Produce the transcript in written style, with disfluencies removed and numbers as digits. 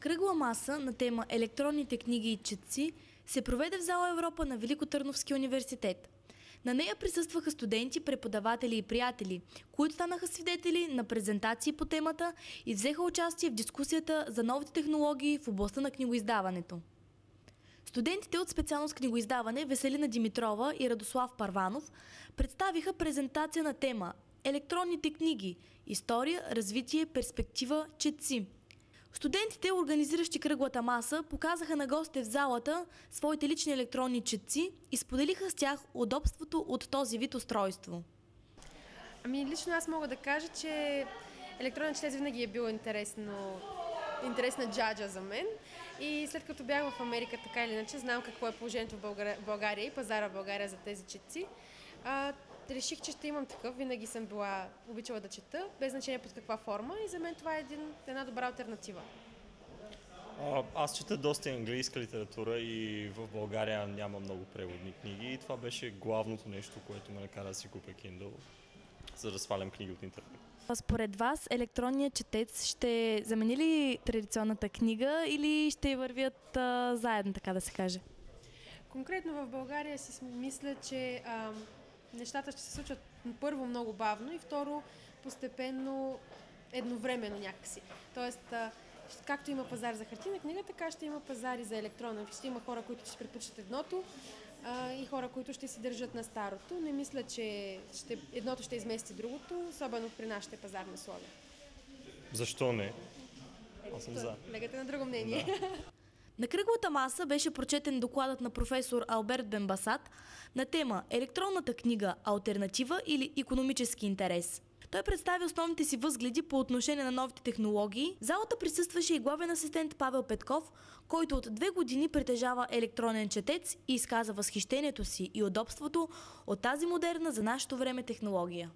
Кръгла маса на тема електронните книги и четци се проведе в зала Европа на Великотърновския университет. На нея присъстваха студенти, преподаватели и приятели, които станаха свидетели на презентации по темата и взеха участие в дискусията за новите технологии в областта на книгоиздаването. Студентите от специалност книгоиздаване Веселина Димитрова и Радослав Парванов представиха презентация на тема електронните книги – история, развитие, перспектива, четци. Студентите, организиращи кръглата маса, показаха на гостите в залата своите лични електронни четци и споделиха с тях удобството от този вид устройство. Лично аз мога да кажа, че електронен четец винаги е било интересна джаджа за мен. И след като бях в Америка, така или иначе, знам какво е положението в България и пазара в България за тези четци. Реших, че ще имам такъв. Винаги съм обичала да чета, без значение под каква форма, и за мен това е една добра алтернатива. Аз чета доста английска литература и в България няма много преводни книги и това беше главното нещо, което ме накара да си купя Kindle, за да свалям книги от интернет. Според вас електронният четец ще замени ли традиционната книга или ще вървят заедно, така да се каже? Конкретно в България си мисля, че нещата ще се случват първо много бавно и второ постепенно, едновременно някакси. Тоест, както има пазар за хартийна книга, така ще има пазари за електронна. Ще има хора, които ще предпочитат едното и хора, които ще си държат на старото. Не мисля, че едното ще измести другото, особено при нашите пазарни условия. Защо не? Аз съм за. Легате на друго мнение. Да. На кръглата маса беше прочетен докладът на професор Алберт Бенбасат на тема електронната книга – алтернатива или икономически интерес. Той представи основните си възгледи по отношение на новите технологии. В залата присъстваше и главен асистент Павел Петков, който от 2 години притежава електронен четец и изказа възхищението си и удобството от тази модерна за нашето време технология.